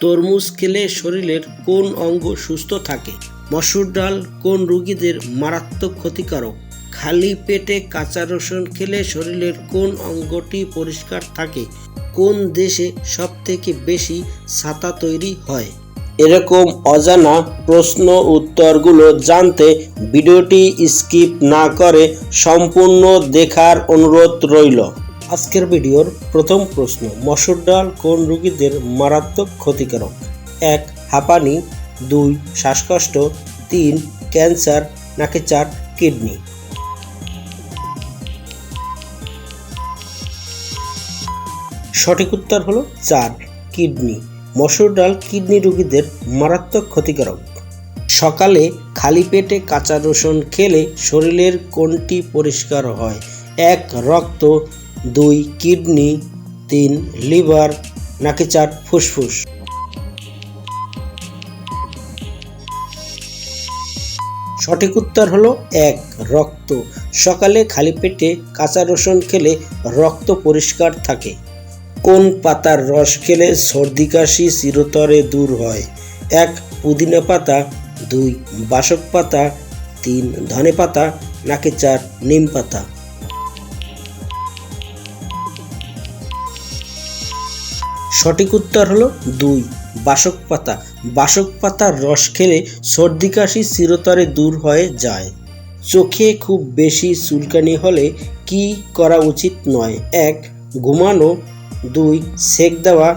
তরমুজ খেলে শরীরের কোন অঙ্গ সুস্থ থাকে? মসুর ডাল কোন রোগীদের মারাত্মক ক্ষতিকারক? খালি পেটে কাঁচা রসুন খেলে শরীরের কোন অঙ্গটি পরিষ্কার থাকে? কোন দেশে সবথেকে বেশি ছাতা তৈরি হয়? এরকম অজানা প্রশ্ন উত্তরগুলো জানতে ভিডিওটি স্কিপ না করে সম্পূর্ণ দেখার অনুরোধ রইল। আজকের ভিডিওর প্রথম প্রশ্ন, মসুর ডাল কোন রোগীদের মারাত্মক ক্ষতিকারক? 1. হাঁপানি, 2. শ্বাসকষ্ট, 3. ক্যান্সার, নাকি 4. কিডনি? সঠিক উত্তর হলো 4. কিডনি। মসুর ডাল কিডনি রোগীদের মারাত্মক ক্ষতিকারক। সকালে খালি পেটে কাঁচা রসুন খেলে শরীরের কোনটি পরিষ্কার হয়? 1. রক্ত, 2. কিডনি, 3. লিভার, নাকি 4. ফুসফুস? সঠিক উত্তর হলো 1. রক্ত। সকালে খালি পেটে কাঁচা রসুন খেলে রক্ত পরিষ্কার থাকে। কোন পাতার রস খেলে সর্দি কাশি চিরতরে দূর হয়? 1. পুদিনা পাতা, 2. বাসক পাতা, 3. ধনে পাতা, নাকি 4. নিম পাতা? সঠিক উত্তর হলো 2. বাসক পাতা। বাসক পাতার রস খেলে সর্দি কাশি চিরতরে দূর হয়ে যায়। চোখে খুব বেশি চুলকানি হলে কি করা উচিত নয়? 1. ঘুমানো, 2. সেক দেওয়া,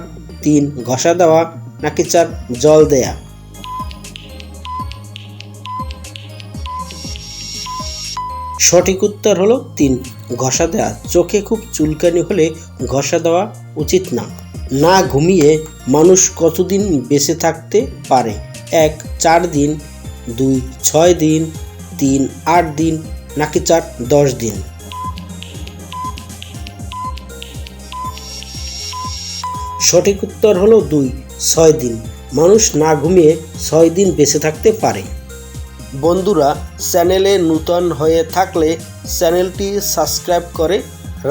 3. ঘষা দেওয়া, নাকি 4. জল দেয়া? সঠিক উত্তর হলো 3. ঘষা দেওয়া। চোখে খুব চুলকানি হলে ঘষা দেওয়া উচিত না। না ঘুমিয়ে মানুষ কতদিন বেঁচে থাকতে পারে? 1. 4 দিন, 2. 6 দিন, 3. 8 দিন, নাকি 4. 10 দিন? সঠিক উত্তর হলো 2. 6 দিন। মানুষ না ঘুমিয়ে 6 দিন বেঁচে থাকতে পারে। বন্ধুরা, চ্যানেলে নূতন হয়ে থাকলে চ্যানেলটি সাবস্ক্রাইব করে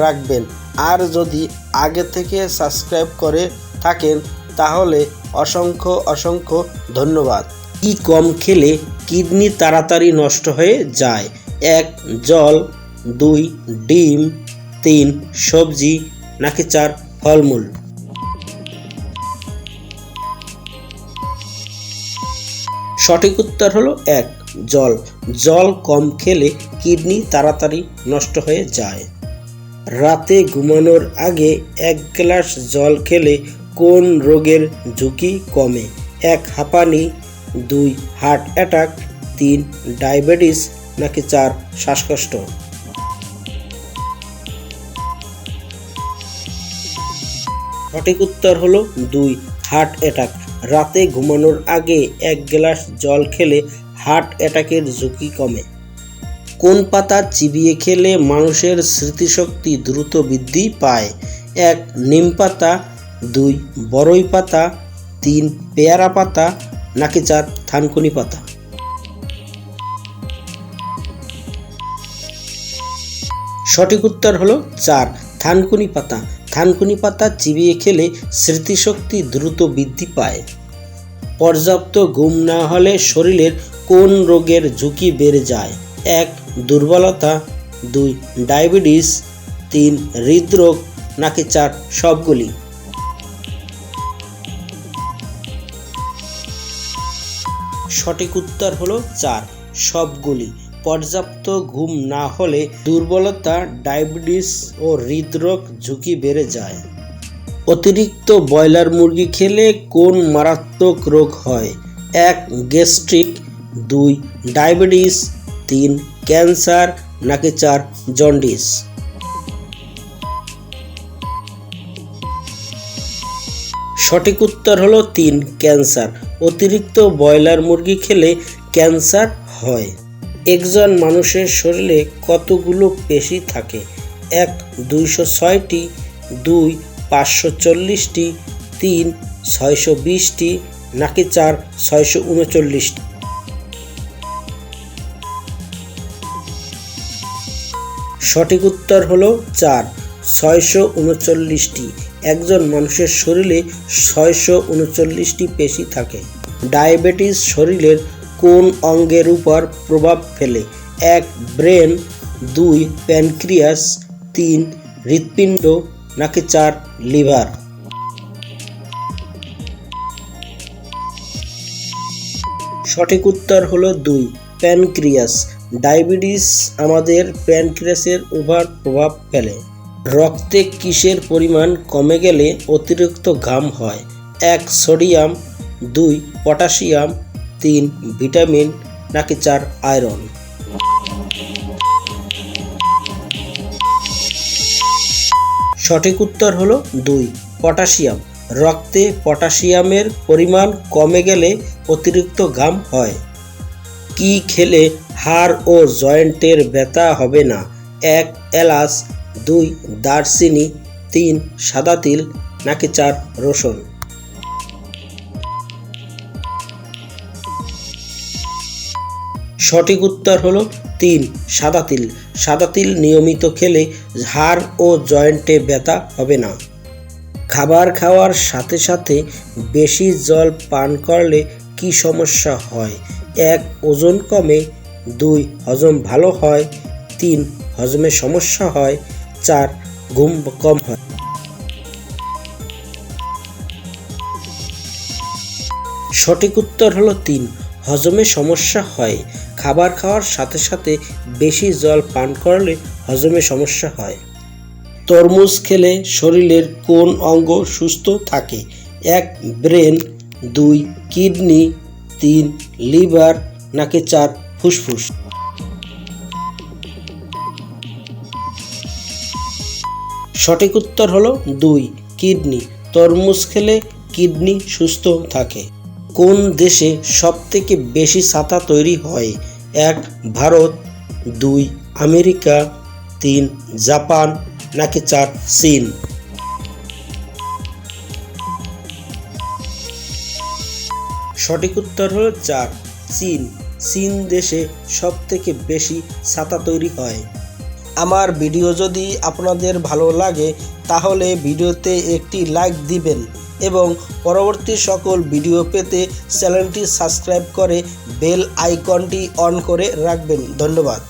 রাখবেন, আর যদি আগে থেকে সাবস্ক্রাইব করে থাকেন তাহলে অসংখ্য ধন্যবাদ। কি কম খেলে কিডনি তাড়াতাড়ি নষ্ট হয়ে যায়? 1. জল, 2. ডিম, 3. সবজি, নাকি 4. ফলমূল? সঠিক উত্তর হলো 1. জল। জল কম খেলে কিডনি তাড়াতাড়ি নষ্ট হয়ে যায়। রাতে ঘুমানোর আগে 1 গ্লাস জল খেলে কোন রোগের ঝুঁকি কমে? 1. হাঁপানি, 2. Heart attack, 3. ডায়াবেটিস, নাকি 4. শ্বাসকষ্ট? সঠিক উত্তর হলো 2. Heart attack. রাতে ঘুমানোর আগে 1 গ্লাস জল খেলে হার্ট অ্যাটাকের ঝুঁকি কমে। কোন পাতা চিবিয়ে খেলে মানুষের স্মৃতিশক্তি দ্রুত বৃদ্ধি পায়? 1. নিম পাতা, 2. বড়ই পাতা, 3. পেয়ারা পাতা, নাকি 4. থানকুনি পাতা? সঠিক উত্তর হলো 4. থানকুনি পাতা। থানকুনি পাতা চিবিয়ে খেলে স্মৃতিশক্তি দ্রুত বৃদ্ধি পায়। পর্যাপ্ত ঘুম না হলে শরীরের কোন রোগের ঝুঁকি বেড়ে যায়? 1. দুর্বলতা, 2. ডায়াবেটিস, 3. হৃদরোগ, নাকি 4. সবগুলি? সঠিক উত্তর হলো 4. সবগুলি। পর্যাপ্ত ঘুম না হলে দুর্বলতা, ডায়াবেটিস ও হৃদরোগ ঝুঁকি বেড়ে যায়। অতিরিক্ত ব্রয়লার মুরগি খেলে কোন মারাত্মক রোগ হয়? 1. গ্যাস্ট্রিক, 2. ডায়াবেটিস, 3. ক্যান্সার, নাকি 4. জন্ডিস? সঠিক উত্তর হলো 3. ক্যান্সার। অতিরিক্ত ব্রয়লার মুরগি খেলে ক্যান্সার হয়। একজন মানুষের শরীরে কতগুলো পেশি থাকে? 1. 206টি, 2. 540টি, 3. 620টি, নাকি 4. 639টি? সঠিক উত্তর হলো 4. 639টি। একজন মানুষের শরীরে 639টি পেশি থাকে। ডায়াবেটিস শরীরের কোন অঙ্গের উপর প্রভাব ফেলে? 1. ব্রেন, 2. প্যানক্রিয়াস, 3. হৃৎপিণ্ড, নাকি 4. লিভার? সঠিক উত্তর হলো 2. প্যানক্রিয়াস। ডায়াবেটিস আমাদের প্যানক্রিয়াসের উপর প্রভাব ফেলে। রক্তে কিসের পরিমাণ কমে গেলে অতিরিক্ত ঘাম হয়? 1. সোডিয়াম, 2. পটাশিয়াম, 3. ভিটামিন, নাকি 4. আয়রন? সঠিক উত্তর হলো 2. পটাশিয়াম। রক্তে পটাশিয়ামের পরিমাণ কমে গেলে অতিরিক্ত ঘাম হয়। কি খেলে হাড় ও জয়েন্টের ব্যথা হবে না? 1. এলাচ, 2. দারচিনি, 3. সাদা তিল, নাকি 4. রসুন? সঠিক উত্তর হলো 3. সাদা তিল। সাদা তিল নিয়মিত খেলে হাড় ও জয়েন্টে ব্যথা হবে না। খাবার খাওয়ার সাথে সাথে বেশি জল পান করলে কি সমস্যা হয়? 1. ওজন কমে, 2. হজম ভালো হয়, 3. হজমে সমস্যা হয়, 4. ঘুম কম হয়। সঠিক উত্তর হলো 3. হজমে সমস্যা হয়। খাবার খাওয়ার সাথে সাথে বেশি জল পান করলে হজমে সমস্যা হয়। তরমুজ খেলে শরীরের কোন অঙ্গ সুস্থ থাকে? 1. ব্রেন, 2. কিডনি, 3. লিভার, নাকি 4. ফুসফুস? সঠিক উত্তর হলো 2. কিডনি। তরমুজ খেলে কিডনি সুস্থ থাকে। কোন দেশে সবথেকে বেশি ছাতা তৈরি হয়? 1. ভারত, 2. আমেরিকা, 3. জাপান, নাকি 4. চীন? সঠিক উত্তর হলো 4. চীন। চীন দেশে সবথেকে বেশি ছাতা তৈরি হয়। আমার ভিডিও যদি আপনাদের ভালো লাগে তাহলে ভিডিওতে একটি লাইক দিবেন এবং পরবর্তী সকল ভিডিও পেতে চ্যানেলটি সাবস্ক্রাইব করে বেল আইকনটি অন করে রাখবেন। ধন্যবাদ।